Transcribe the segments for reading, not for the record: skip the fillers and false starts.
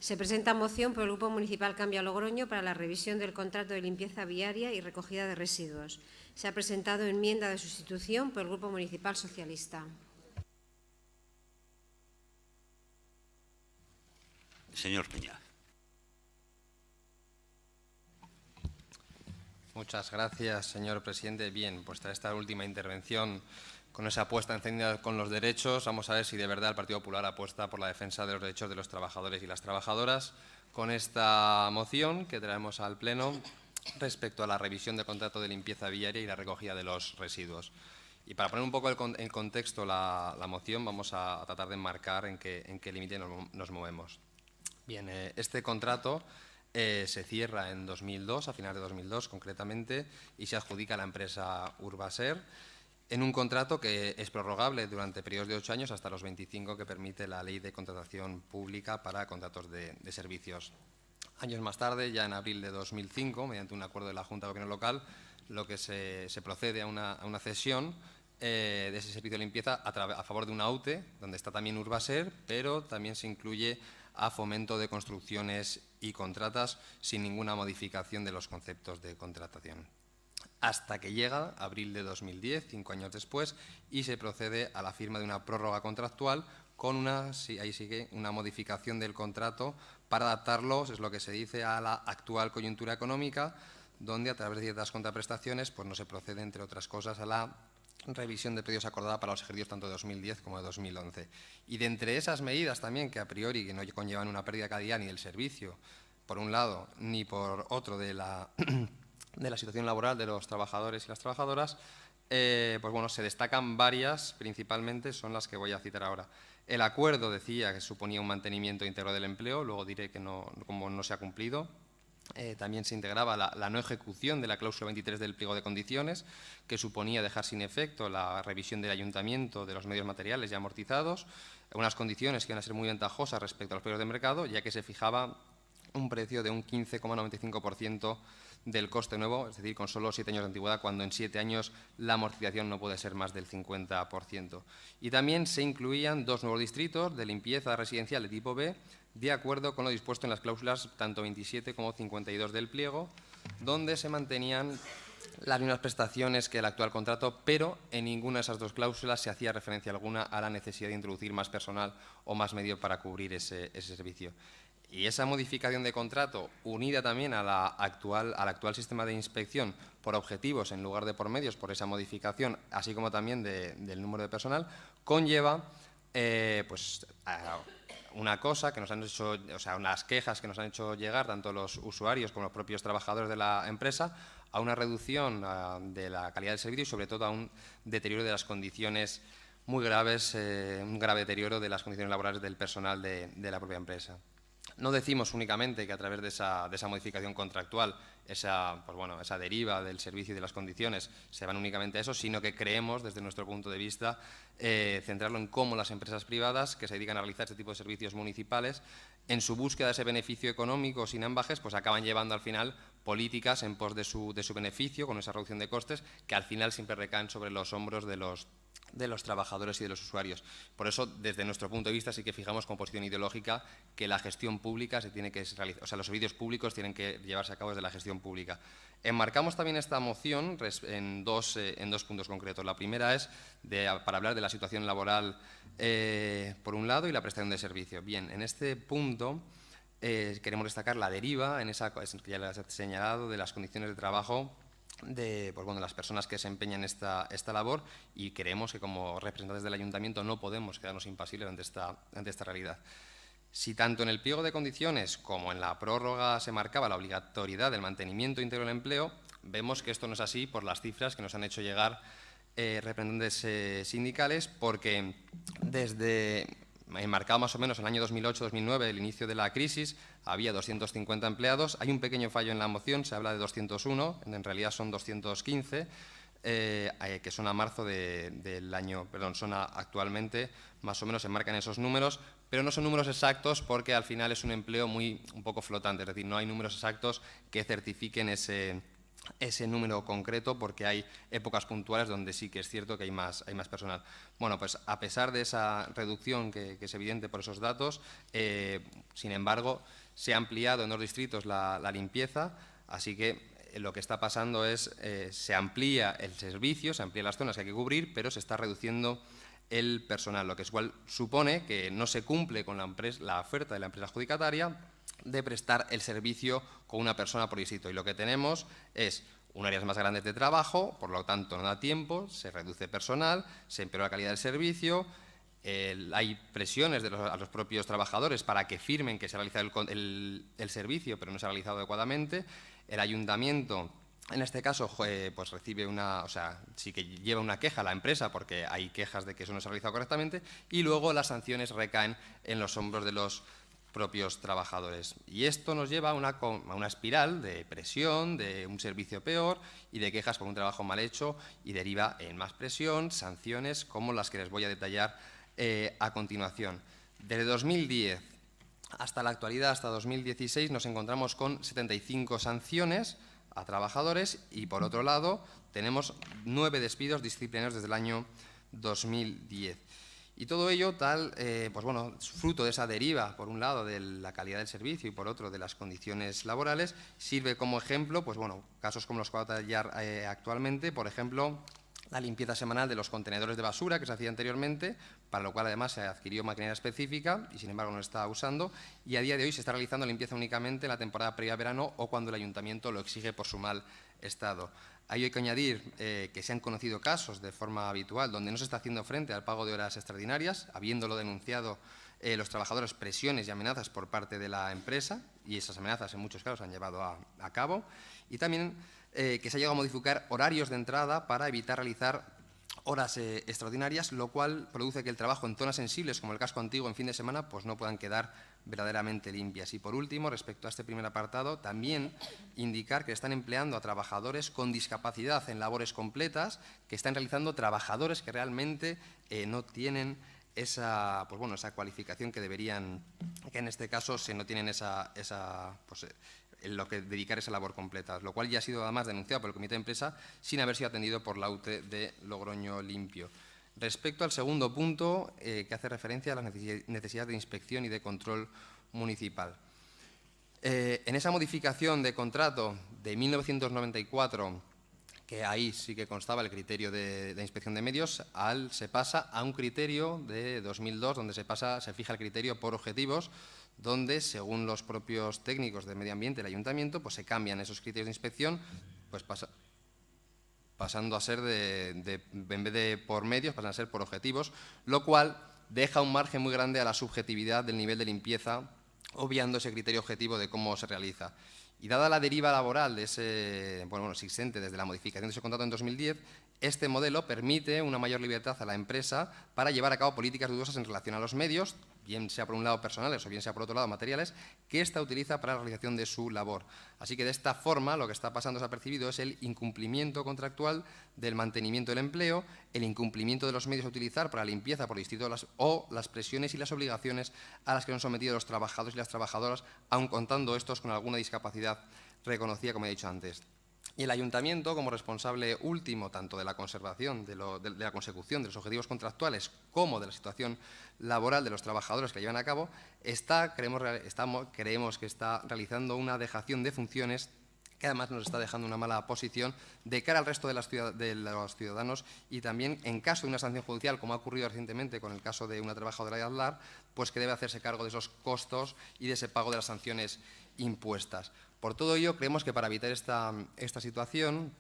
Se presenta moción por el Grupo Municipal Cambia Logroño para la revisión del contrato de limpieza viaria y recogida de residuos. Se ha presentado enmienda de sustitución por el Grupo Municipal Socialista. Señor Peña. Muchas gracias, señor presidente. Bien, pues tras esta última intervención, con esa apuesta encendida con los derechos, vamos a ver si de verdad el Partido Popular apuesta por la defensa de los derechos de los trabajadores y las trabajadoras con esta moción que traemos al Pleno respecto a la revisión del contrato de limpieza viaria y la recogida de los residuos. Y para poner un poco en contexto la moción, vamos a tratar de enmarcar en qué límite nos movemos. Bien, este contrato se cierra en 2002, a finales de 2002 concretamente, y se adjudica a la empresa Urbaser en un contrato que es prorrogable durante periodos de 8 años hasta los 25 que permite la Ley de Contratación Pública para contratos de servicios. Años más tarde, ya en abril de 2005, mediante un acuerdo de la Junta de Gobierno Local, lo que se procede a una cesión de ese servicio de limpieza a favor de una UTE, donde está también Urbaser, pero también se incluye a Fomento de Construcciones y Contratas sin ninguna modificación de los conceptos de contratación. Hasta que llega abril de 2010, 5 años después, y se procede a la firma de una prórroga contractual con una modificación del contrato para adaptarlo, es lo que se dice, a la actual coyuntura económica, donde a través de ciertas contraprestaciones pues no se procede, entre otras cosas, a la revisión de precios acordada para los ejercicios tanto de 2010 como de 2011. Y de entre esas medidas también, que a priori que no conllevan una pérdida de calidad ni del servicio, por un lado, ni por otro de la situación laboral de los trabajadores y las trabajadoras, pues bueno, se destacan varias, principalmente son las que voy a citar ahora. El acuerdo decía que suponía un mantenimiento íntegro del empleo, luego diré que como no se ha cumplido. También se integraba la no ejecución de la cláusula 23 del pliego de condiciones, que suponía dejar sin efecto la revisión del ayuntamiento de los medios materiales ya amortizados, unas condiciones que iban a ser muy ventajosas respecto a los precios de mercado, ya que se fijaba un precio de un 15,95% del coste nuevo, es decir, con solo 7 años de antigüedad, cuando en 7 años la amortización no puede ser más del 50%. Y también se incluían 2 nuevos distritos de limpieza residencial de tipo B, de acuerdo con lo dispuesto en las cláusulas tanto 27 como 52 del pliego, donde se mantenían las mismas prestaciones que el actual contrato, pero en ninguna de esas 2 cláusulas se hacía referencia alguna a la necesidad de introducir más personal o más medios para cubrir ese servicio. Y esa modificación de contrato, unida también al actual sistema de inspección por objetivos en lugar de por medios, por esa modificación, así como también del número de personal, conlleva una cosa que nos han hecho, o sea, unas quejas que nos han hecho llegar tanto los usuarios como los propios trabajadores de la empresa, a una reducción de la calidad del servicio y sobre todo a un deterioro de las condiciones muy graves, un grave deterioro de las condiciones laborales del personal de la propia empresa. No decimos únicamente que a través de esa modificación contractual, esa deriva del servicio y de las condiciones se van únicamente a eso, sino que creemos, desde nuestro punto de vista, centrarlo en cómo las empresas privadas que se dedican a realizar este tipo de servicios municipales, en su búsqueda de ese beneficio económico sin ambajes, pues acaban llevando al final políticas en pos de su beneficio, con esa reducción de costes, que al final siempre recaen sobre los hombros de los trabajadores y de los usuarios. Por eso, desde nuestro punto de vista, sí que fijamos como posición ideológica que la gestión pública se tiene que realizar, o sea, los servicios públicos tienen que llevarse a cabo desde la gestión pública. Enmarcamos también esta moción en dos puntos concretos. La primera es para hablar de la situación laboral, por un lado, y la prestación de servicio. Bien, en este punto queremos destacar la deriva, que ya les he señalado, de las condiciones de trabajo de las personas que desempeñan esta labor, y creemos que como representantes del Ayuntamiento no podemos quedarnos impasibles ante esta realidad. Si tanto en el pliego de condiciones como en la prórroga se marcaba la obligatoriedad del mantenimiento íntegro del empleo, vemos que esto no es así por las cifras que nos han hecho llegar representantes sindicales, porque desde enmarcado más o menos en el año 2008-2009, el inicio de la crisis, había 250 empleados. Hay un pequeño fallo en la moción, se habla de 201, en realidad son 215, que son a marzo del año, son actualmente, más o menos se marcan esos números, pero no son números exactos porque al final es un empleo un poco flotante, es decir, no hay números exactos que certifiquen ese número concreto porque hay épocas puntuales donde sí que es cierto que hay más personal. Bueno, pues a pesar de esa reducción que es evidente por esos datos, sin embargo, se ha ampliado en 2 distritos la limpieza, así que lo que está pasando es se amplía el servicio, se amplían las zonas que hay que cubrir, pero se está reduciendo el personal, lo que igual supone que no se cumple con la oferta de la empresa adjudicataria de prestar el servicio con una persona por distrito. Y lo que tenemos es áreas más grandes de trabajo, por lo tanto no da tiempo, se reduce personal, se empeora la calidad del servicio, hay presiones a los propios trabajadores para que firmen que se ha realizado el servicio, pero no se ha realizado adecuadamente. El ayuntamiento, en este caso, pues recibe sí que lleva una queja a la empresa porque hay quejas de que eso no se ha realizado correctamente, y luego las sanciones recaen en los hombros de los propios trabajadores. Y esto nos lleva a una espiral de presión, de un servicio peor y de quejas por un trabajo mal hecho, y deriva en más presión, sanciones como las que les voy a detallar a continuación. Desde 2010 hasta la actualidad, hasta 2016, nos encontramos con 75 sanciones a trabajadores y, por otro lado, tenemos 9 despidos disciplinarios desde el año 2010. Y todo ello pues bueno, fruto de esa deriva, por un lado, de la calidad del servicio y, por otro, de las condiciones laborales. Sirve como ejemplo, pues bueno, casos como los que voy a detallar actualmente, por ejemplo, la limpieza semanal de los contenedores de basura que se hacía anteriormente, para lo cual además se adquirió maquinaria específica y sin embargo no se está usando, y a día de hoy se está realizando limpieza únicamente en la temporada previa a verano o cuando el ayuntamiento lo exige por su mal estado. Ahí hay que añadir que se han conocido casos de forma habitual donde no se está haciendo frente al pago de horas extraordinarias, habiéndolo denunciado los trabajadores, presiones y amenazas por parte de la empresa, y esas amenazas en muchos casos se han llevado a cabo, y también que se ha llegado a modificar horarios de entrada para evitar realizar horas extraordinarias, lo cual produce que el trabajo en zonas sensibles como el casco antiguo en fin de semana pues no puedan quedar verdaderamente limpias. Y por último, respecto a este primer apartado, también indicar que están empleando a trabajadores con discapacidad en labores completas, que están realizando trabajadores que realmente no tienen esa cualificación que deberían, que en este caso no tienen en lo que dedicar esa labor completa, lo cual ya ha sido además denunciado por el Comité de Empresa sin haber sido atendido por la UTE de Logroño Limpio. Respecto al segundo punto, que hace referencia a la necesidad de inspección y de control municipal. En esa modificación de contrato de 1994, que ahí sí que constaba el criterio de inspección de medios, se pasa a un criterio de 2002, donde se fija el criterio por objetivos, donde, según los propios técnicos de medio ambiente del ayuntamiento, pues se cambian esos criterios de inspección, pues pasando a ser en vez de por medios, pasan a ser por objetivos, lo cual deja un margen muy grande a la subjetividad del nivel de limpieza, obviando ese criterio objetivo de cómo se realiza. Y dada la deriva laboral de existente desde la modificación de ese contrato en 2010, este modelo permite una mayor libertad a la empresa para llevar a cabo políticas dudosas en relación a los medios, bien sea por un lado personales o bien sea por otro lado materiales, que ésta utiliza para la realización de su labor. Así que de esta forma lo que está pasando desapercibido es el incumplimiento contractual del mantenimiento del empleo, el incumplimiento de los medios a utilizar para la limpieza por distrito o las presiones y las obligaciones a las que son sometidos los trabajadores y las trabajadoras, aun contando estos con alguna discapacidad reconocida, como he dicho antes. Y el ayuntamiento, como responsable último tanto de la conservación, de la consecución de los objetivos contractuales como de la situación laboral de los trabajadores que la llevan a cabo, creemos que está realizando una dejación de funciones que además nos está dejando una mala posición de cara al resto de los ciudadanos, y también en caso de una sanción judicial, como ha ocurrido recientemente con el caso de una trabajadora de Adlar, pues que debe hacerse cargo de esos costos y de ese pago de las sanciones impuestas. Por todo ello, creemos que para evitar esta situación,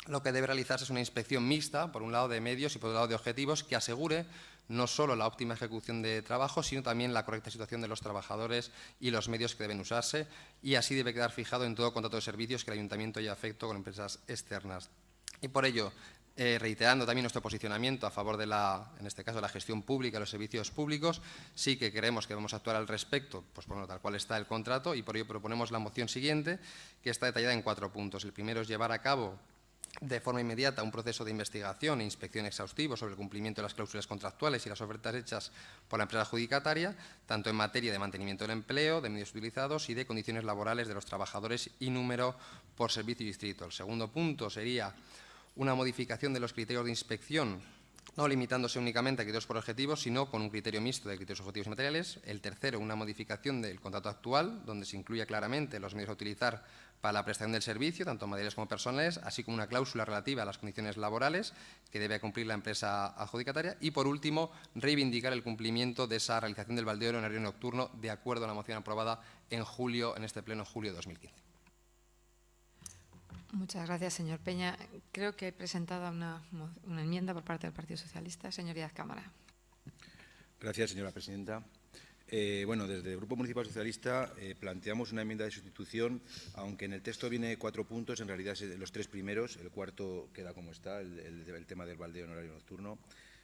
lo que debe realizarse es una inspección mixta, por un lado de medios y por otro lado de objetivos, que asegure no solo la óptima ejecución de trabajo, sino también la correcta situación de los trabajadores y los medios que deben usarse, y así debe quedar fijado en todo contrato de servicios que el ayuntamiento haya efecto con empresas externas. Y por ello, reiterando también nuestro posicionamiento a favor de en este caso, la gestión pública de los servicios públicos, sí que creemos que vamos a actuar al respecto, pues bueno, tal cual está el contrato, y por ello proponemos la moción siguiente, que está detallada en 4 puntos. El primero es llevar a cabo de forma inmediata un proceso de investigación e inspección exhaustivo sobre el cumplimiento de las cláusulas contractuales y las ofertas hechas por la empresa adjudicataria, tanto en materia de mantenimiento del empleo, de medios utilizados y de condiciones laborales de los trabajadores y número por servicio y distrito. El segundo punto sería una modificación de los criterios de inspección, no limitándose únicamente a criterios por objetivos, sino con un criterio mixto de criterios objetivos y materiales. El tercero, una modificación del contrato actual, donde se incluya claramente los medios a utilizar para la prestación del servicio, tanto materiales como personales, así como una cláusula relativa a las condiciones laborales que debe cumplir la empresa adjudicataria. Y, por último, reivindicar el cumplimiento de esa realización del baldeo en horario nocturno, de acuerdo a la moción aprobada en este pleno, en julio de 2015. Muchas gracias, señor Peña. Creo que he presentado una enmienda por parte del Partido Socialista. Señoría de Cámara. Gracias, señora presidenta. Bueno, desde el Grupo Municipal Socialista planteamos una enmienda de sustitución, aunque en el texto viene 4 puntos, en realidad los 3 primeros, el cuarto queda como está, el tema del baldeo en horario nocturno.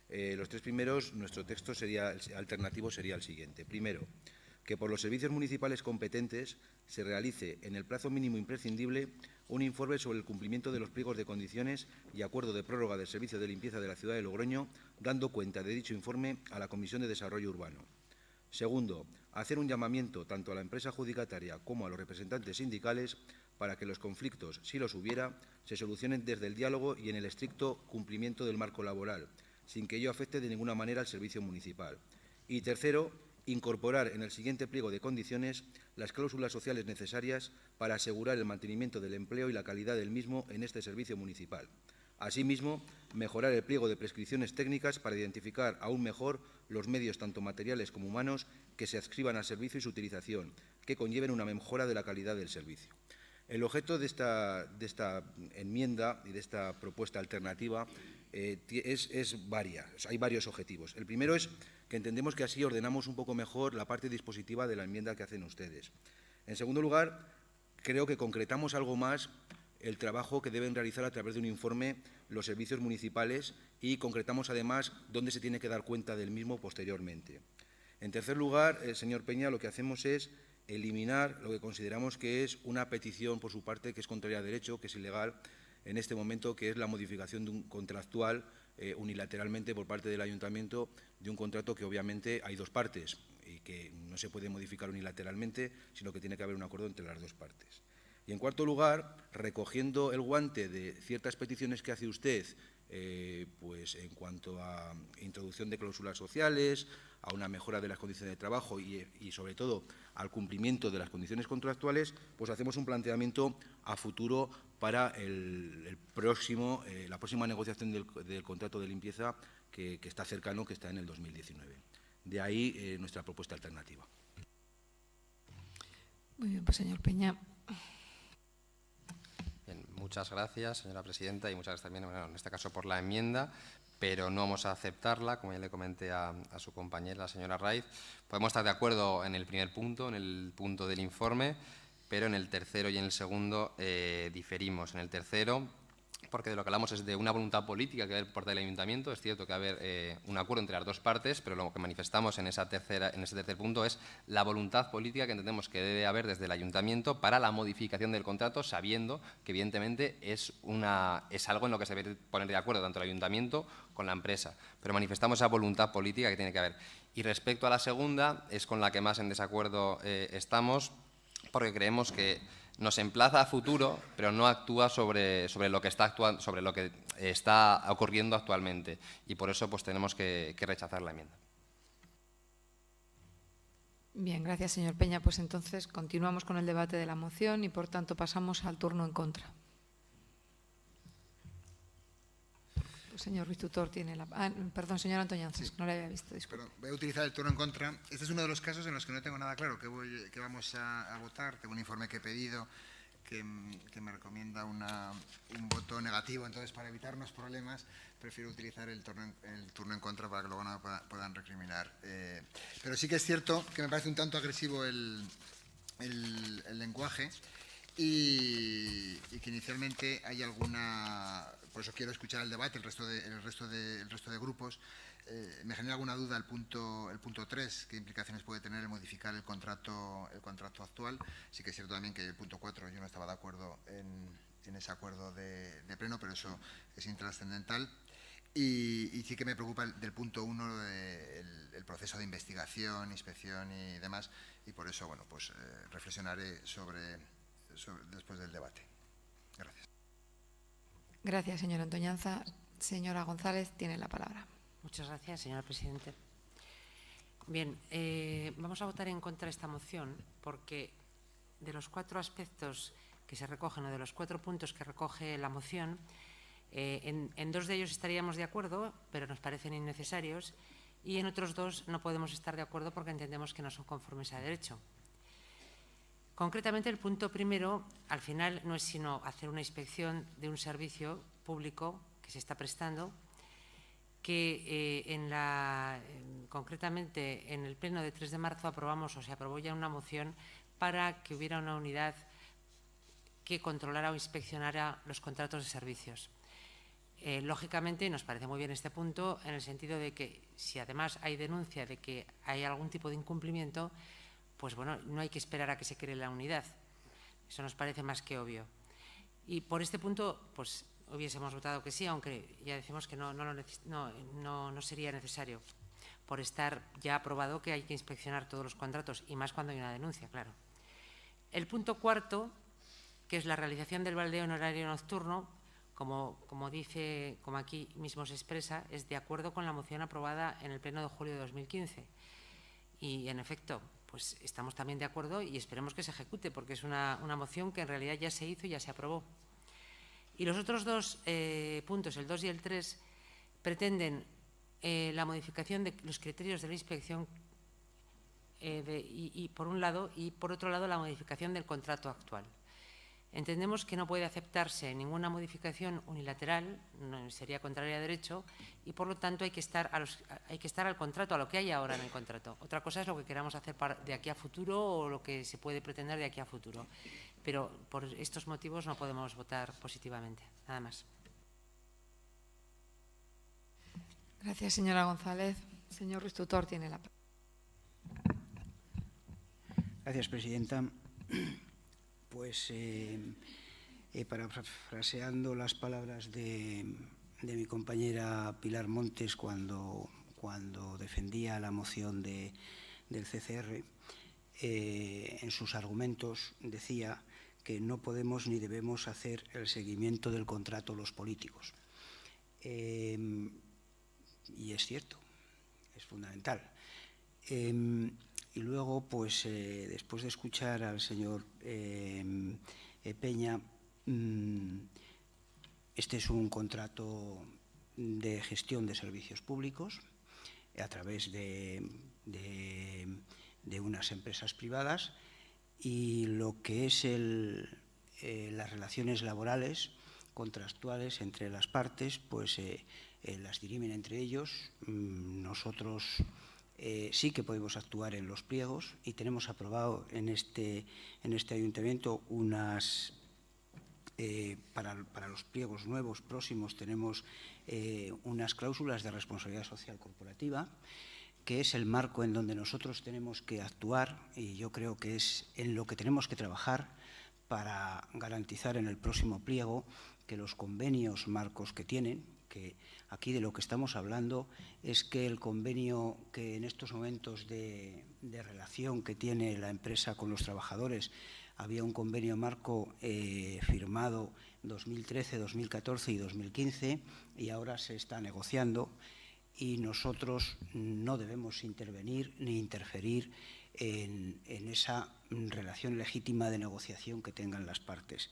Los 3 primeros, nuestro texto alternativo sería el siguiente. Primero, que por los servicios municipales competentes se realice en el plazo mínimo imprescindible un informe sobre el cumplimiento de los pliegos de condiciones y acuerdo de prórroga del servicio de limpieza de la ciudad de Logroño, dando cuenta de dicho informe a la Comisión de Desarrollo Urbano. Segundo, hacer un llamamiento tanto a la empresa adjudicataria como a los representantes sindicales para que los conflictos, si los hubiera, se solucionen desde el diálogo y en el estricto cumplimiento del marco laboral, sin que ello afecte de ninguna manera al servicio municipal. Y tercero, incorporar en el siguiente pliego de condiciones las cláusulas sociales necesarias para asegurar el mantenimiento del empleo y la calidad del mismo en este servicio municipal. Asimismo, mejorar el pliego de prescripciones técnicas para identificar aún mejor los medios, tanto materiales como humanos, que se adscriban al servicio y su utilización, que conlleven una mejora de la calidad del servicio. El objeto de esta enmienda y de esta propuesta alternativa es varias. O sea, hay varios objetivos. El primero es que entendemos que así ordenamos un poco mejor la parte dispositiva de la enmienda que hacen ustedes. En segundo lugar, creo que concretamos algo más el trabajo que deben realizar a través de un informe los servicios municipales y concretamos además dónde se tiene que dar cuenta del mismo posteriormente. En tercer lugar, señor Peña, lo que hacemos es eliminar lo que consideramos que es una petición por su parte que es contraria a derecho, que es ilegal en este momento, que es la modificación de un contractual unilateralmente por parte del Ayuntamiento de un contrato que obviamente hay 2 partes y que no se puede modificar unilateralmente, sino que tiene que haber un acuerdo entre las 2 partes. Y en cuarto lugar, recogiendo el guante de ciertas peticiones que hace usted, pues en cuanto a introducción de cláusulas sociales, a una mejora de las condiciones de trabajo y sobre todo al cumplimiento de las condiciones contractuales, pues hacemos un planteamiento a futuro para la próxima negociación del contrato de limpieza que está cercano, que está en el 2019. De ahí nuestra propuesta alternativa. Muy bien, pues señor Peña. Bien, muchas gracias, señora presidenta, y muchas gracias también, bueno, en este caso, por la enmienda, pero no vamos a aceptarla, como ya le comenté a su compañera, la señora Raiz. Podemos estar de acuerdo en el primer punto, en el punto del informe, pero en el tercero y en el segundo diferimos. En el tercero, porque de lo que hablamos es de una voluntad política que debe haber por parte del Ayuntamiento. Es cierto que va a haber un acuerdo entre las 2 partes, pero lo que manifestamos en ese tercer punto es la voluntad política que entendemos que debe haber desde el Ayuntamiento para la modificación del contrato, sabiendo que evidentemente es algo en lo que se debe poner de acuerdo tanto el Ayuntamiento con la empresa, pero manifestamos esa voluntad política que tiene que haber. Y respecto a la segunda, es con la que más en desacuerdo estamos, porque creemos que nos emplaza a futuro, pero no actúa sobre lo que está ocurriendo actualmente. Y por eso pues tenemos que rechazar la enmienda. Bien, gracias, señor Peña. Pues entonces continuamos con el debate de la moción y, por tanto, pasamos al turno en contra. Pues, señor Ruiz Tutor tiene la... perdón, señor Antoñanzas, sí. No le había visto. Disculpe. Voy a utilizar el turno en contra. Este es uno de los casos en los que no tengo nada claro que vamos a votar. Tengo un informe que he pedido que me recomienda un voto negativo. Entonces, para evitarnos problemas, prefiero utilizar el turno en contra para que luego no me puedan recriminar. Pero sí que es cierto que me parece un tanto agresivo el lenguaje y que inicialmente hay alguna... Por eso quiero escuchar el debate, el resto de grupos. Me genera alguna duda el punto 3, qué implicaciones puede tener el modificar el contrato actual. Sí que es cierto también que el punto 4 yo no estaba de acuerdo acuerdo de pleno, pero eso es intrascendental. Y sí que me preocupa del punto 1 el proceso de investigación, inspección y demás, y por eso, bueno, pues reflexionaré sobre después del debate. Gracias. Gracias, señora Antoñanza. Señora González, tiene la palabra. Muchas gracias, señor presidente. Bien, vamos a votar en contra de esta moción porque de los 4 aspectos que se recogen o de los 4 puntos que recoge la moción, en 2 de ellos estaríamos de acuerdo, pero nos parecen innecesarios, y en otros 2 no podemos estar de acuerdo porque entendemos que no son conformes a derecho. Concretamente, el punto primero, al final, no es sino hacer una inspección de un servicio público que se está prestando, que concretamente en el pleno de 3 de marzo aprobamos o se aprobó ya una moción para que hubiera una unidad que controlara o inspeccionara los contratos de servicios. Lógicamente, nos parece muy bien este punto en el sentido de que si además hay denuncia de que hay algún tipo de incumplimiento, pues bueno, no hay que esperar a que se cree la unidad. Eso nos parece más que obvio. Y por este punto, pues hubiésemos votado que sí, aunque ya decimos que no sería necesario, por estar ya aprobado que hay que inspeccionar todos los contratos, y más cuando hay una denuncia, claro. El punto 4, que es la realización del baldeo en horario nocturno, como aquí mismo se expresa, es de acuerdo con la moción aprobada en el pleno de julio de 2015. Y, en efecto, pues estamos también de acuerdo y esperemos que se ejecute, porque es una moción que en realidad ya se hizo y ya se aprobó. Y los otros 2 puntos, el 2 y el 3, pretenden la modificación de los criterios de la inspección por un lado, y por otro lado la modificación del contrato actual. Entendemos que no puede aceptarse ninguna modificación unilateral, sería contraria a derecho, y por lo tanto hay que estar al contrato, a lo que hay ahora en el contrato. Otra cosa es lo que queramos hacer de aquí a futuro o lo que se puede pretender de aquí a futuro. Pero por estos motivos no podemos votar positivamente. Nada más. Gracias, señora González. Señor Ruiz Tutor tiene la palabra. Gracias, presidenta. Pues parafraseando las palabras de mi compañera Pilar Montes cuando defendía la moción del CCR, en sus argumentos decía que no podemos ni debemos hacer el seguimiento del contrato los políticos. Y es cierto, es fundamental. Y luego, pues, después de escuchar al señor Peña, este es un contrato de gestión de servicios públicos a través de unas empresas privadas, y lo que es las relaciones laborales contractuales entre las partes, pues las dirimen entre ellos. Nosotros sí que podemos actuar en los pliegos y tenemos aprobado en este ayuntamiento para los pliegos nuevos próximos tenemos unas cláusulas de responsabilidad social corporativa, que es el marco en donde nosotros tenemos que actuar, y yo creo que es en lo que tenemos que trabajar para garantizar en el próximo pliego que los convenios marcos que tienen, que aquí de lo que estamos hablando es que el convenio que en estos momentos de relación que tiene la empresa con los trabajadores, había un convenio marco firmado 2013, 2014 y 2015, y ahora se está negociando, y nosotros no debemos intervenir ni interferir en esa relación legítima de negociación que tengan las partes.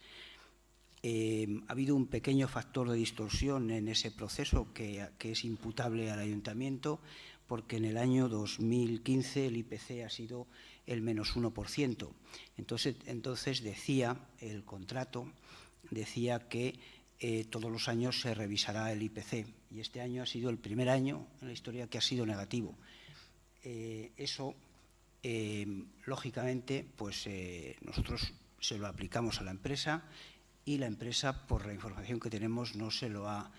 Ha habido un pequeño factor de distorsión en ese proceso que es imputable al ayuntamiento, porque en el año 2015 el IPC ha sido el -1%. Entonces decía el contrato, decía que todos los años se revisará el IPC, y este año ha sido el primer año en la historia que ha sido negativo. Eso, lógicamente, pues nosotros se lo aplicamos a la empresa, y la empresa, por la información que tenemos, no se lo ha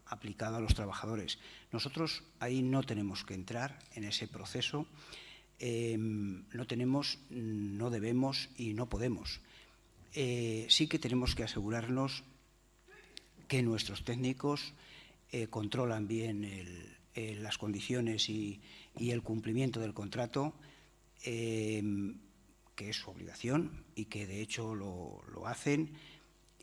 aplicado a los trabajadores. Nosotros ahí no tenemos que entrar en ese proceso, no debemos y no podemos. sí que tenemos que asegurarnos que nuestros técnicos controlan bien las condiciones y el cumplimiento del contrato, que es su obligación y que de hecho lo hacen.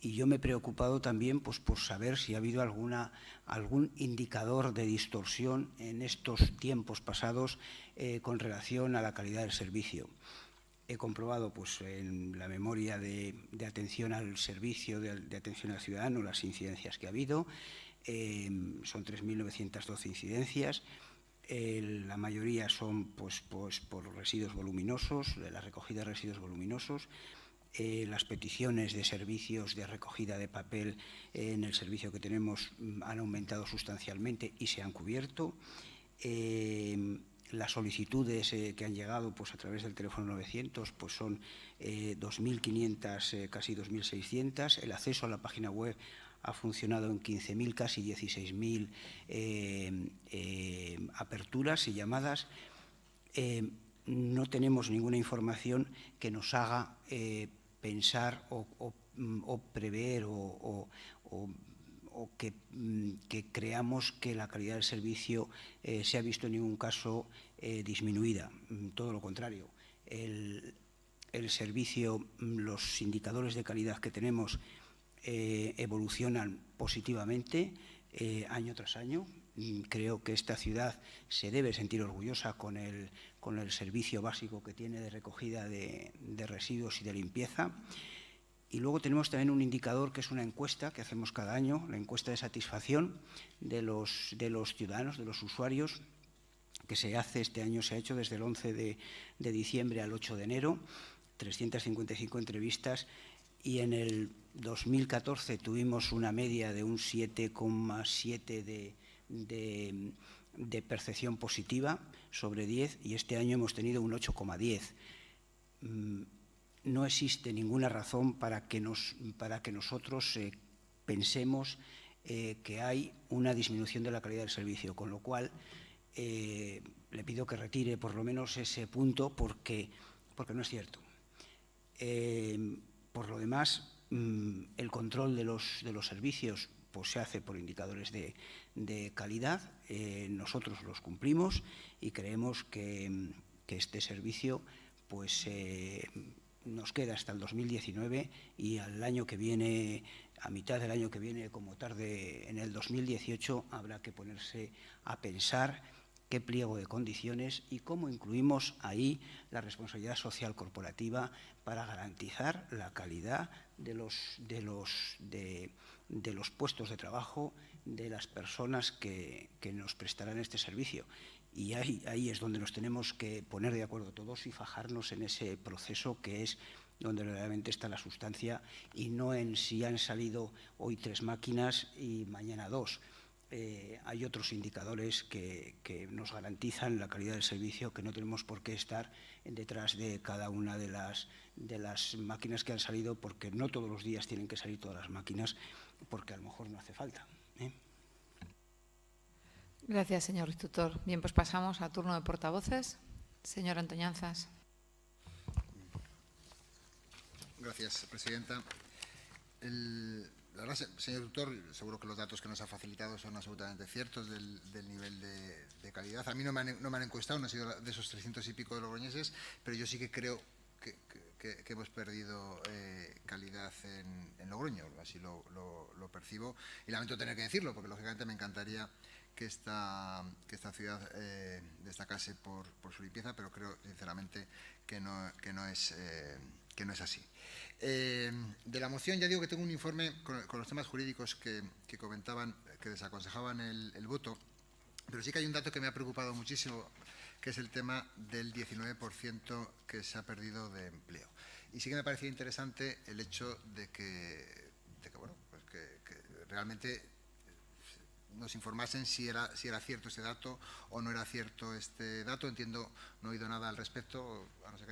Y yo me he preocupado también pues, por saber si ha habido algún indicador de distorsión en estos tiempos pasados con relación a la calidad del servicio. He comprobado pues, en la memoria de atención al servicio, de atención al ciudadano, las incidencias que ha habido. Son 3.912 incidencias. La mayoría son pues, por residuos voluminosos, de la recogida de residuos voluminosos. Las peticiones de servicios de recogida de papel en el servicio que tenemos han aumentado sustancialmente y se han cubierto. Las solicitudes que han llegado pues, a través del teléfono 900 pues, son 2.500, casi 2.600. El acceso a la página web ha funcionado en 15.000, casi 16.000 aperturas y llamadas. No tenemos ninguna información que nos haga pensar o prever o que creamos que la calidad del servicio se ha visto en ningún caso disminuida. Todo lo contrario. El servicio, los indicadores de calidad que tenemos evolucionan positivamente año tras año. Creo que esta ciudad se debe sentir orgullosa con el servicio básico que tiene de recogida de residuos y de limpieza. Y luego tenemos también un indicador que es una encuesta que hacemos cada año, la encuesta de satisfacción de los ciudadanos, de los usuarios, que se hace este año, se ha hecho desde el 11 de diciembre al 8 de enero, 355 entrevistas, y en el 2014 tuvimos una media de un 7,7 de percepción positiva sobre 10 y este año hemos tenido un 8,10. No existe ninguna razón para que nosotros pensemos que hay una disminución de la calidad del servicio, con lo cual le pido que retire por lo menos ese punto porque no es cierto. Por lo demás, el control de los servicios pues, se hace por indicadores de calidad. Nosotros los cumplimos y creemos que este servicio pues, nos queda hasta el 2019 y al año que viene, a mitad del año que viene, como tarde en el 2018, habrá que ponerse a pensar qué pliego de condiciones y cómo incluimos ahí la responsabilidad social corporativa para garantizar la calidad de los puestos de trabajo de las personas que nos prestarán este servicio. Y ahí es donde nos tenemos que poner de acuerdo todos y fajarnos en ese proceso que es donde verdaderamente está la sustancia y no en si han salido hoy 3 máquinas y mañana 2. Hay otros indicadores que nos garantizan la calidad del servicio, que no tenemos por qué estar detrás de cada una de las máquinas que han salido, porque no todos los días tienen que salir todas las máquinas, porque a lo mejor no hace falta. Gracias, señor tutor. Bien, pues pasamos al turno de portavoces. Señor Antoñanzas. Gracias, presidenta. La verdad, señor tutor, seguro que los datos que nos ha facilitado son absolutamente ciertos del nivel de calidad. A mí no me han encuestado, no he sido de esos 300 y pico de logroñeses, pero yo sí que creo que hemos perdido calidad en Logroño, así lo percibo. Y lamento tener que decirlo, porque lógicamente me encantaría que esta ciudad destacase por su limpieza, pero creo sinceramente que no es así. De la moción ya digo que tengo un informe con los temas jurídicos que comentaban, que desaconsejaban el voto, pero sí que hay un dato que me ha preocupado muchísimo, que es el tema del 19% que se ha perdido de empleo. Y sí que me parecía interesante el hecho de que realmente nos informasen si era cierto este dato o no era cierto este dato. Entiendo, no he oído nada al respecto, a no ser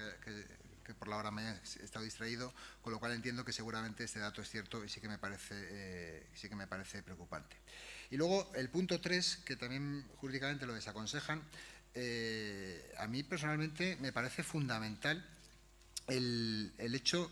que por la hora me haya estado distraído, con lo cual entiendo que seguramente este dato es cierto y sí que me parece preocupante. Y luego el punto 3, que también jurídicamente lo desaconsejan, a mí personalmente me parece fundamental el hecho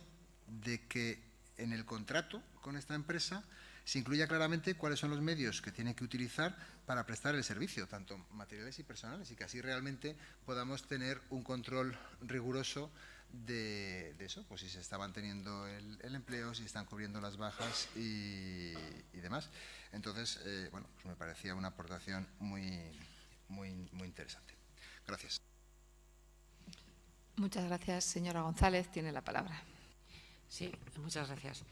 de que en el contrato con esta empresa se incluya claramente cuáles son los medios que tiene que utilizar para prestar el servicio, tanto materiales y personales, y que así realmente podamos tener un control riguroso de eso, pues si se está manteniendo el empleo, si están cubriendo las bajas y demás. Entonces, bueno, pues me parecía una aportación muy interesante. Gracias. Muchas gracias. Señora González, tiene la palabra. Sí, muchas gracias.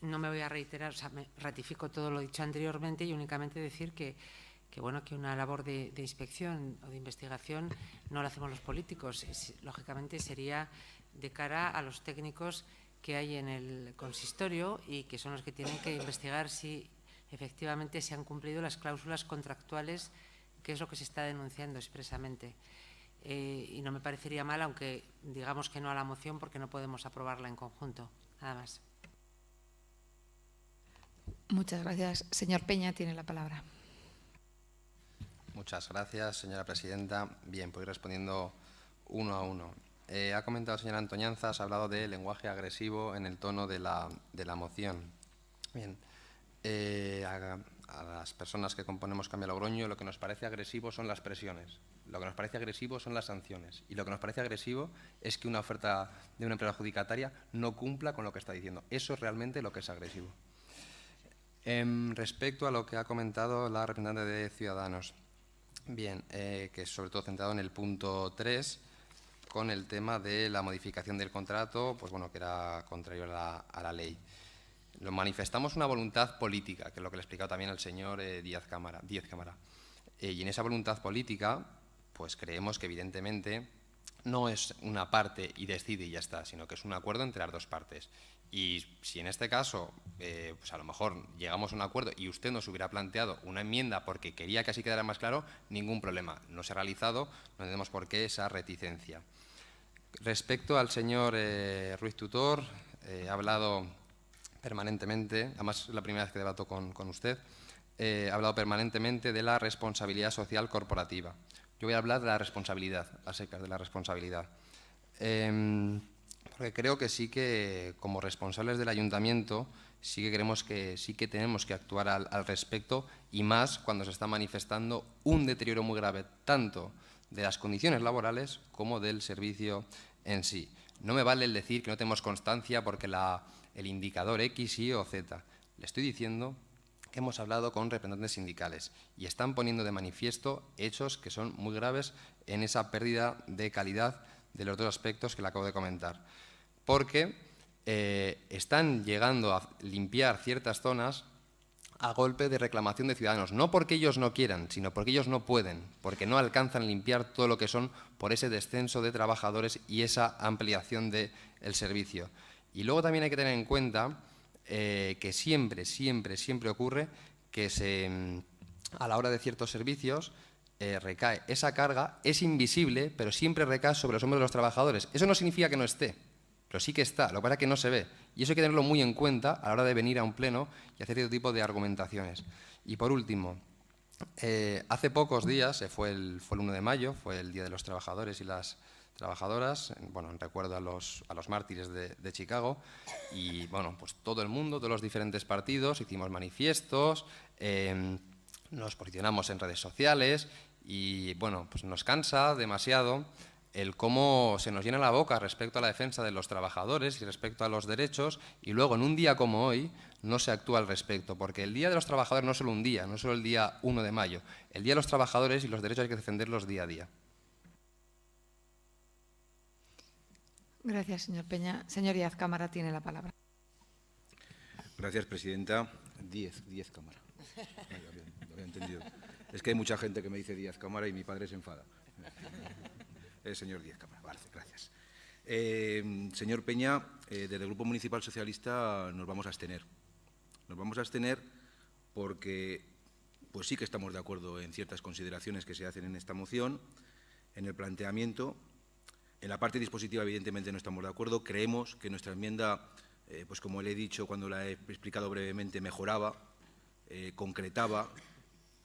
No me voy a reiterar, o sea, me ratifico todo lo dicho anteriormente y únicamente decir que bueno, que una labor de inspección o de investigación no la hacemos los políticos. Lógicamente sería de cara a los técnicos que hay en el consistorio y que son los que tienen que investigar si efectivamente se han cumplido las cláusulas contractuales, que es lo que se está denunciando expresamente. Y no me parecería mal, aunque digamos que no a la moción, porque no podemos aprobarla en conjunto. Nada más. Muchas gracias. Señor Peña, tiene la palabra. Muchas gracias, señora presidenta. Bien, pues respondiendo uno a uno. Ha comentado, señora Antoñanzas, ha hablado de lenguaje agresivo en el tono de la moción. Bien, a las personas que componemos Cambia Logroño, lo que nos parece agresivo son las presiones, lo que nos parece agresivo son las sanciones y lo que nos parece agresivo es que una oferta de una empresa adjudicataria no cumpla con lo que está diciendo. Eso es realmente lo que es agresivo. Respecto a lo que ha comentado la representante de Ciudadanos, bien, que es sobre todo centrado en el punto 3, con el tema de la modificación del contrato, pues bueno, que era contrario a la ley. Lo manifestamos una voluntad política, que es lo que le he explicado también al señor Díaz Cámara. Y en esa voluntad política, pues creemos que evidentemente no es una parte y decide y ya está, sino que es un acuerdo entre las dos partes. Y si en este caso, pues a lo mejor llegamos a un acuerdo y usted nos hubiera planteado una enmienda porque quería que así quedara más claro, ningún problema. No se ha realizado, no entendemos por qué esa reticencia. Respecto al señor Ruiz Tutor, ha hablado permanentemente, además es la primera vez que debato con usted, ha hablado permanentemente de la responsabilidad social corporativa. Yo voy a hablar de la responsabilidad, a secas de la responsabilidad. Porque creo que sí que, como responsables del ayuntamiento, sí que creemos que sí que tenemos que actuar al respecto y más cuando se está manifestando un deterioro muy grave, tanto de las condiciones laborales como del servicio en sí. No me vale el decir que no tenemos constancia porque el indicador X, Y o Z. Le estoy diciendo que hemos hablado con representantes sindicales y están poniendo de manifiesto hechos que son muy graves en esa pérdida de calidad de los dos aspectos que le acabo de comentar. Porque están llegando a limpiar ciertas zonas a golpe de reclamación de ciudadanos, no porque ellos no quieran, sino porque ellos no pueden, porque no alcanzan a limpiar todo lo que son por ese descenso de trabajadores y esa ampliación del servicio. Y luego también hay que tener en cuenta que siempre ocurre que a la hora de ciertos servicios recae esa carga, es invisible, pero siempre recae sobre los hombros de los trabajadores. Eso no significa que no esté, pero sí que está, lo que pasa es que no se ve. Y eso hay que tenerlo muy en cuenta a la hora de venir a un pleno y hacer este tipo de argumentaciones. Y por último, hace pocos días, fue el 1 de mayo, fue el Día de los Trabajadores y las Trabajadoras, bueno, en recuerdo a los mártires de Chicago, y bueno, pues todo el mundo, todos los diferentes partidos, hicimos manifiestos, nos posicionamos en redes sociales y bueno, pues nos cansa demasiado el cómo se nos llena la boca respecto a la defensa de los trabajadores y respecto a los derechos y luego en un día como hoy no se actúa al respecto, porque el Día de los Trabajadores no es solo un día, no es solo el día 1 de mayo, el Día de los Trabajadores y los derechos hay que defenderlos día a día. Gracias, señor Peña. Señor Díaz Cámara tiene la palabra. Gracias, presidenta. Díez Cámara. Lo había entendido. Es que hay mucha gente que me dice Díaz Cámara y mi padre se enfada. El señor Díaz Cámara. Vale, gracias. Señor Peña, desde el Grupo Municipal Socialista nos vamos a abstener. Nos vamos a abstener porque pues sí que estamos de acuerdo en ciertas consideraciones que se hacen en esta moción, en el planteamiento. En la parte dispositiva, evidentemente, no estamos de acuerdo. Creemos que nuestra enmienda, pues como le he dicho cuando la he explicado brevemente, mejoraba, concretaba,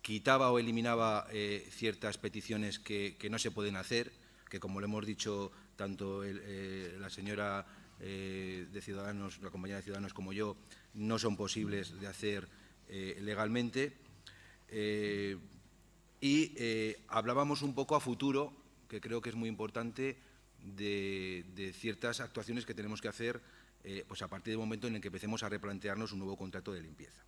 quitaba o eliminaba ciertas peticiones que no se pueden hacer, que como le hemos dicho tanto la señora de Ciudadanos, la compañera de Ciudadanos como yo, no son posibles de hacer legalmente. Hablábamos un poco a futuro, que creo que es muy importante, de ciertas actuaciones que tenemos que hacer pues a partir del momento en el que empecemos a replantearnos un nuevo contrato de limpieza.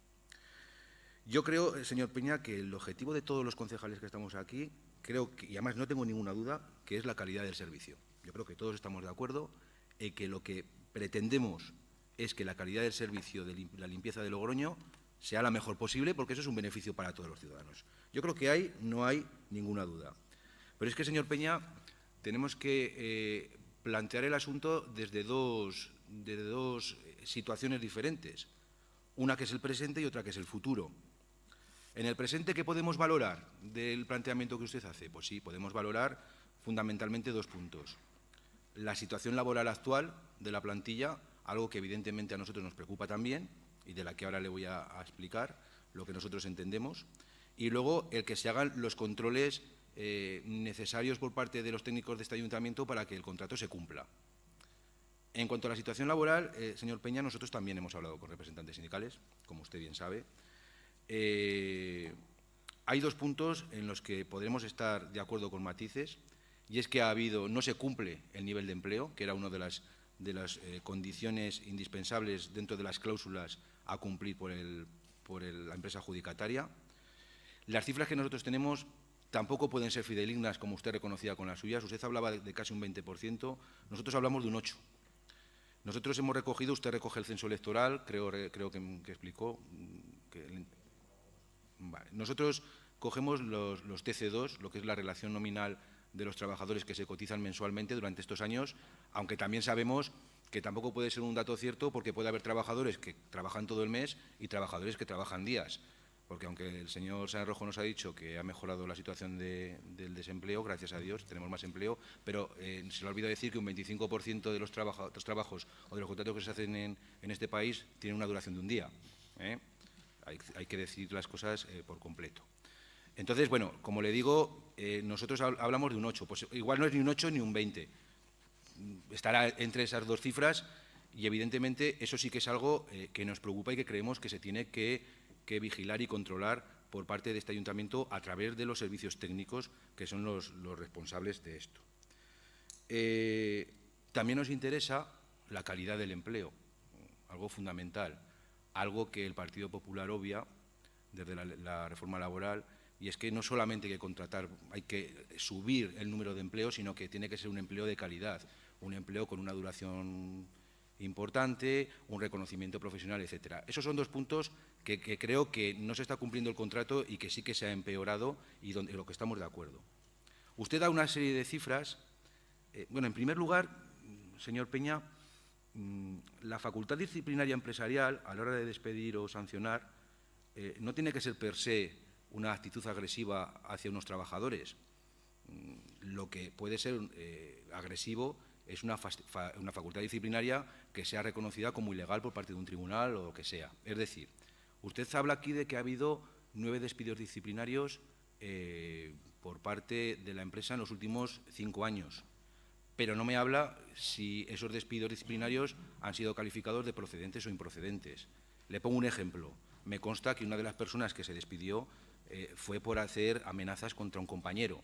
Yo creo, señor Peña, que el objetivo de todos los concejales que estamos aquí, creo que, y además no tengo ninguna duda, que es la calidad del servicio. Yo creo que todos estamos de acuerdo en que lo que pretendemos es que la calidad del servicio de la limpieza de Logroño sea la mejor posible, porque eso es un beneficio para todos los ciudadanos. Yo creo que no hay ninguna duda. Pero es que, señor Peña, tenemos que plantear el asunto desde dos situaciones diferentes. Una que es el presente y otra que es el futuro. En el presente, ¿qué podemos valorar del planteamiento que usted hace? Pues sí, podemos valorar fundamentalmente 2 puntos. La situación laboral actual de la plantilla, algo que evidentemente a nosotros nos preocupa también y de la que ahora le voy a explicar lo que nosotros entendemos. Y luego el que se hagan los controles necesarios por parte de los técnicos de este ayuntamiento para que el contrato se cumpla. En cuanto a la situación laboral, señor Peña, nosotros también hemos hablado con representantes sindicales, como usted bien sabe. Hay 2 puntos en los que podremos estar de acuerdo con matices, y es que no se cumple el nivel de empleo, que era una de las condiciones indispensables dentro de las cláusulas a cumplir por la empresa adjudicataria. Las cifras que nosotros tenemos tampoco pueden ser fidedignas, como usted reconocía con las suyas. Usted hablaba de casi un 20%, nosotros hablamos de un 8%. Nosotros hemos recogido, usted recoge el censo electoral, creo que explicó. Vale. Nosotros cogemos los TC2, lo que es la relación nominal de los trabajadores que se cotizan mensualmente durante estos años, aunque también sabemos que tampoco puede ser un dato cierto, porque puede haber trabajadores que trabajan todo el mes y trabajadores que trabajan días. Porque aunque el señor Sáenz Rojo nos ha dicho que ha mejorado la situación del desempleo, gracias a Dios, tenemos más empleo, pero se le olvida decir que un 25% de los trabajos o de los contratos que se hacen en este país tienen una duración de un día. Hay que decir las cosas por completo. Entonces, bueno, como le digo, nosotros hablamos de un 8, pues igual no es ni un 8 ni un 20. Estará entre esas 2 cifras y, evidentemente, eso sí que es algo que nos preocupa y que creemos que se tiene que vigilar y controlar por parte de este ayuntamiento a través de los servicios técnicos, que son los responsables de esto. También nos interesa la calidad del empleo, algo fundamental, algo que el Partido Popular obvia desde la reforma laboral, y es que no solamente hay que contratar, hay que subir el número de empleos, sino que tiene que ser un empleo de calidad, un empleo con una duración importante, un reconocimiento profesional, etcétera. Esos son 2 puntos que creo que no se está cumpliendo el contrato y que sí que se ha empeorado y en lo que estamos de acuerdo. Usted da una serie de cifras. Bueno, en primer lugar, señor Peña, la facultad disciplinaria empresarial, a la hora de despedir o sancionar, no tiene que ser per se una actitud agresiva hacia unos trabajadores. Lo que puede ser agresivo es una facultad disciplinaria que sea reconocida como ilegal por parte de un tribunal o lo que sea. Es decir, usted habla aquí de que ha habido 9 despidos disciplinarios por parte de la empresa en los últimos 5 años, pero no me habla si esos despidos disciplinarios han sido calificados de procedentes o improcedentes. Le pongo un ejemplo. Me consta que una de las personas que se despidió fue por hacer amenazas contra un compañero.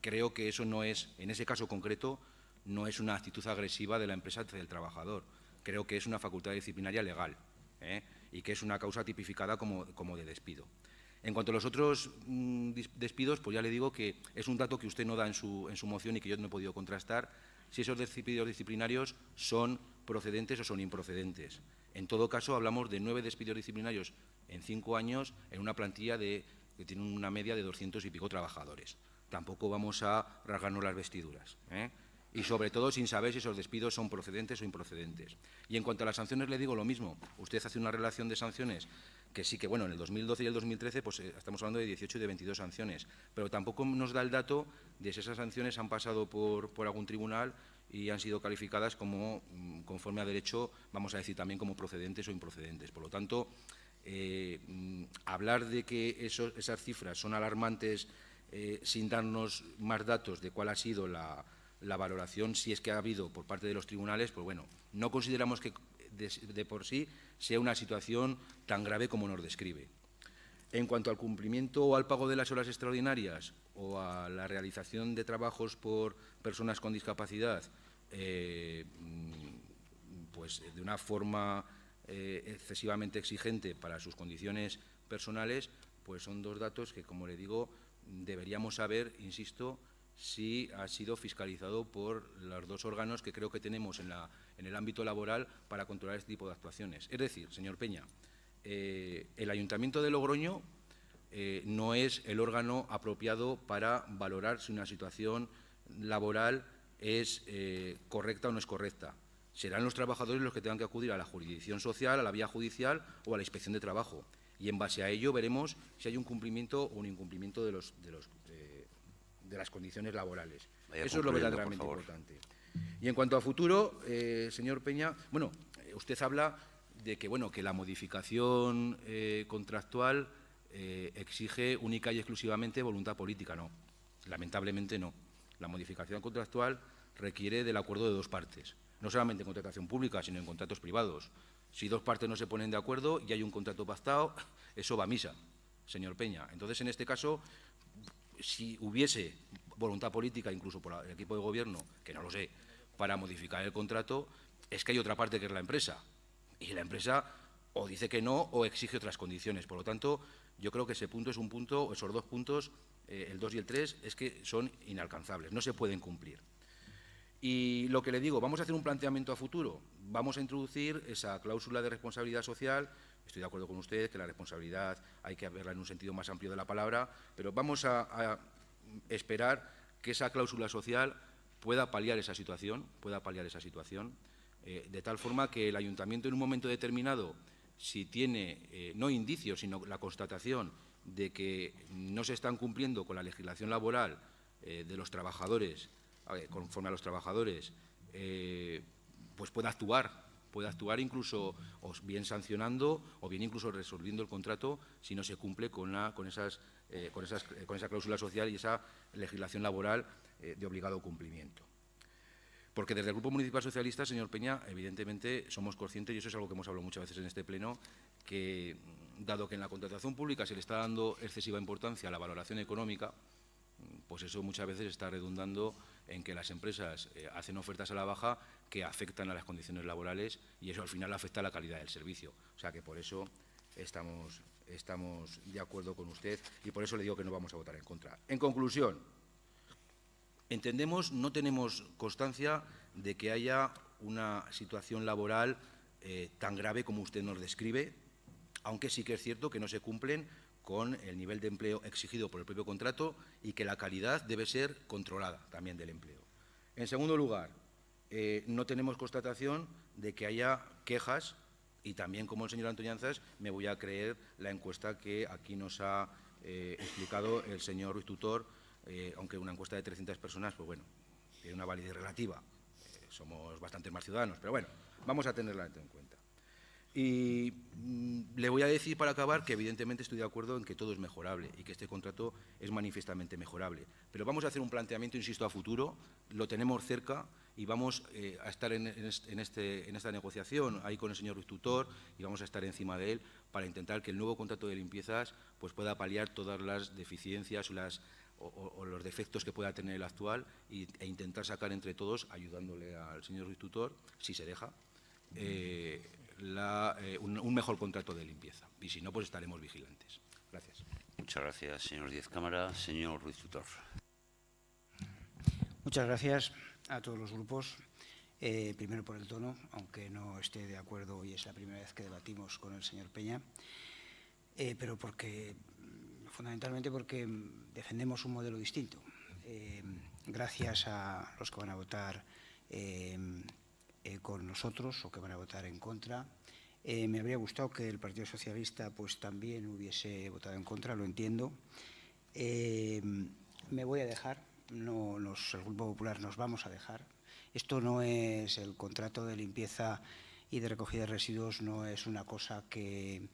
Creo que eso no es, en ese caso concreto, no es una actitud agresiva de la empresa hacia el trabajador. Creo que es una facultad disciplinaria legal y que es una causa tipificada como de despido. En cuanto a los otros despidos, pues ya le digo que es un dato que usted no da en su moción y que yo no he podido contrastar, si esos despidos disciplinarios son procedentes o son improcedentes. En todo caso, hablamos de 9 despidos disciplinarios en 5 años en una plantilla que tiene una media de 200 y pico trabajadores. Tampoco vamos a rasgarnos las vestiduras. Y sobre todo sin saber si esos despidos son procedentes o improcedentes. Y en cuanto a las sanciones le digo lo mismo. Usted hace una relación de sanciones que sí que, bueno, en el 2012 y el 2013 pues estamos hablando de 18 y de 22 sanciones, pero tampoco nos da el dato de si esas sanciones han pasado por algún tribunal y han sido calificadas como, conforme a derecho, vamos a decir también como procedentes o improcedentes. Por lo tanto, hablar de que esas cifras son alarmantes sin darnos más datos de cuál ha sido la valoración, si es que ha habido por parte de los tribunales, pues bueno, no consideramos que de por sí sea una situación tan grave como nos describe. En cuanto al cumplimiento o al pago de las horas extraordinarias o a la realización de trabajos por personas con discapacidad, pues de una forma excesivamente exigente para sus condiciones personales, pues son dos datos que, como le digo, deberíamos saber, insisto, si ha sido fiscalizado por los dos órganos que creo que tenemos en el ámbito laboral para controlar este tipo de actuaciones. Es decir, señor Peña, el Ayuntamiento de Logroño no es el órgano apropiado para valorar si una situación laboral es correcta o no es correcta. Serán los trabajadores los que tengan que acudir a la jurisdicción social, a la vía judicial o a la inspección de trabajo. Y en base a ello veremos si hay un cumplimiento o un incumplimiento de las condiciones laborales. Eso es lo verdaderamente importante. Y en cuanto a futuro, señor Peña, bueno, usted habla de que, bueno, que la modificación contractual exige única y exclusivamente voluntad política. No, lamentablemente no. La modificación contractual requiere del acuerdo de dos partes, no solamente en contratación pública, sino en contratos privados. Si dos partes no se ponen de acuerdo y hay un contrato pactado, eso va a misa, señor Peña. Entonces, en este caso, si hubiese voluntad política, incluso por el equipo de gobierno, que no lo sé, para modificar el contrato, es que hay otra parte que es la empresa. Y la empresa o dice que no o exige otras condiciones. Por lo tanto, yo creo que ese punto es un punto, esos dos puntos, el 2 y el 3, es que son inalcanzables, no se pueden cumplir. Y lo que le digo, vamos a hacer un planteamiento a futuro, vamos a introducir esa cláusula de responsabilidad social. Estoy de acuerdo con usted que la responsabilidad hay que verla en un sentido más amplio de la palabra, pero vamos a esperar que esa cláusula social pueda paliar esa situación, de tal forma que el ayuntamiento en un momento determinado, si tiene no indicios, sino la constatación de que no se están cumpliendo con la legislación laboral de los trabajadores, conforme a los trabajadores, pues pueda actuar incluso o bien sancionando o bien incluso resolviendo el contrato si no se cumple con esa cláusula social y esa legislación laboral de obligado cumplimiento. Porque desde el Grupo Municipal Socialista, señor Peña, evidentemente somos conscientes, y eso es algo que hemos hablado muchas veces en este pleno, que dado que en la contratación pública se le está dando excesiva importancia a la valoración económica, pues eso muchas veces está redundando en que las empresas hacen ofertas a la baja que afectan a las condiciones laborales y eso al final afecta a la calidad del servicio. O sea que por eso estamos de acuerdo con usted y por eso le digo que no vamos a votar en contra. En conclusión, entendemos, no tenemos constancia de que haya una situación laboral tan grave como usted nos describe, aunque sí que es cierto que no se cumplen con el nivel de empleo exigido por el propio contrato y que la calidad debe ser controlada también del empleo. En segundo lugar, no tenemos constatación de que haya quejas y también, como el señor Antoñanzas, me voy a creer la encuesta que aquí nos ha explicado el señor Ruiz Tutor, aunque una encuesta de 300 personas, pues bueno, tiene una validez relativa. Somos bastantes más ciudadanos, pero bueno, vamos a tenerla en cuenta. Y le voy a decir para acabar que evidentemente estoy de acuerdo en que todo es mejorable y que este contrato es manifiestamente mejorable. Pero vamos a hacer un planteamiento, insisto, a futuro, lo tenemos cerca y vamos a estar en esta negociación ahí con el señor Ruiz Tutor y vamos a estar encima de él para intentar que el nuevo contrato de limpiezas pues, pueda paliar todas las deficiencias o los defectos que pueda tener el actual e intentar sacar entre todos, ayudándole al señor Ruiz Tutor, si se deja, un mejor contrato de limpieza. Y si no, pues estaremos vigilantes. Gracias. Muchas gracias, señor Díaz Cámara. Señor Ruiz Tutor. Muchas gracias a todos los grupos. Primero por el tono, aunque no esté de acuerdo y es la primera vez que debatimos con el señor Peña, pero fundamentalmente porque defendemos un modelo distinto. Gracias a los que van a votar con nosotros o que van a votar en contra. Me habría gustado que el Partido Socialista pues también hubiese votado en contra, lo entiendo. Me voy a dejar, el Grupo Popular nos vamos a dejar. Esto no es el contrato de limpieza y de recogida de residuos, no es una cosa que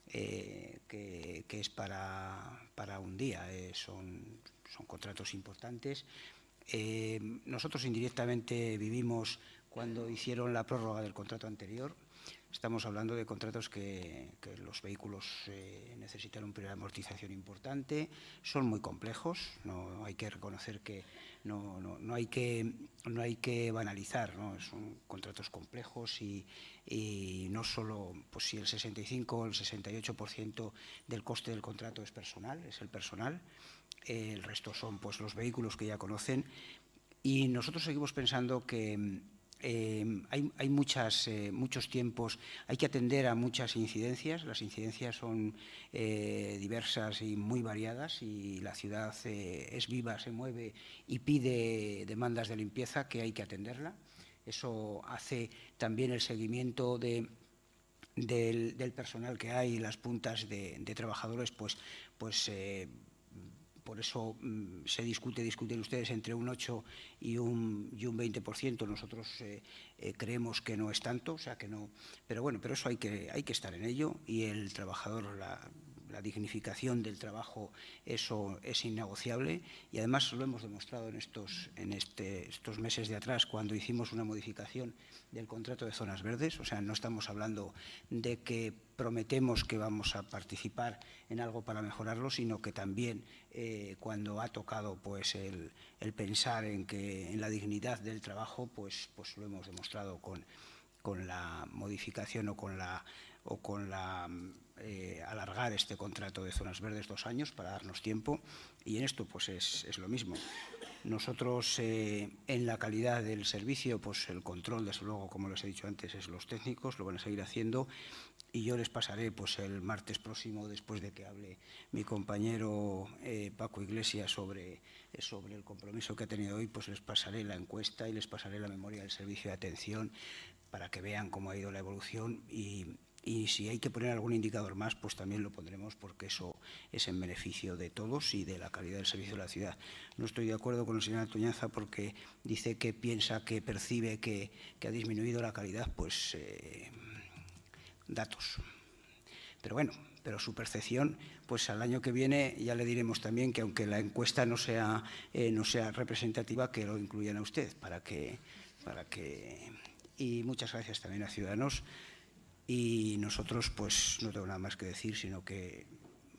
es para un día, son contratos importantes. Nosotros indirectamente vivimos cuando hicieron la prórroga del contrato anterior. Estamos hablando de contratos que los vehículos necesitan un periodo de amortización importante, son muy complejos, no hay que reconocer que no hay que banalizar, ¿no? Son contratos complejos y no solo, pues si el 65 o el 68% del coste del contrato es personal, es el personal, el resto son pues los vehículos que ya conocen, y nosotros seguimos pensando que hay muchos tiempos, hay que atender a muchas incidencias. Las incidencias son diversas y muy variadas, y la ciudad es viva, se mueve y pide demandas de limpieza que hay que atenderla. Eso hace también el seguimiento del personal que hay, las puntas de trabajadores, pues por eso discuten ustedes entre un 8 y un 20%. Nosotros creemos que no es tanto, o sea que no. Pero bueno, pero eso hay que estar en ello, y el trabajador, la dignificación del trabajo, eso es innegociable, y además lo hemos demostrado en estos meses de atrás, cuando hicimos una modificación del contrato de zonas verdes. O sea, no estamos hablando de que prometemos que vamos a participar en algo para mejorarlo, sino que también cuando ha tocado pues el pensar en la dignidad del trabajo, pues lo hemos demostrado con la modificación o con alargar este contrato de zonas verdes 2 años para darnos tiempo, y en esto pues es lo mismo. Nosotros en la calidad del servicio, pues el control, desde luego, como les he dicho antes, es los técnicos, lo van a seguir haciendo, y yo les pasaré pues el martes próximo, después de que hable mi compañero Paco Iglesias sobre el compromiso que ha tenido hoy, pues les pasaré la encuesta y les pasaré la memoria del servicio de atención para que vean cómo ha ido la evolución, y si hay que poner algún indicador más, pues también lo pondremos, porque eso es en beneficio de todos y de la calidad del servicio de la ciudad. No estoy de acuerdo con el señor Antoñanza, porque dice que piensa, que percibe que ha disminuido la calidad, pues datos. Pero bueno, pero su percepción, pues al año que viene ya le diremos también que, aunque la encuesta no sea representativa, que lo incluyan a usted, para que y muchas gracias también a Ciudadanos. Y nosotros pues no tengo nada más que decir, sino que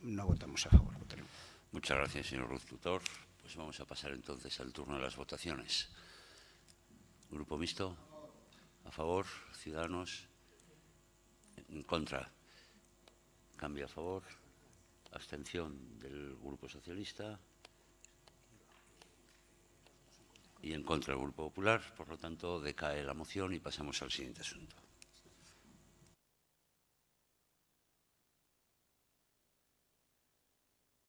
no votamos a favor. Votaremos. Muchas gracias, señor Ruiz Tutor. Pues vamos a pasar entonces al turno de las votaciones. Grupo Mixto, a favor. Ciudadanos, en contra. Cambio a favor. Abstención del Grupo Socialista. Y en contra del Grupo Popular. Por lo tanto, decae la moción y pasamos al siguiente asunto.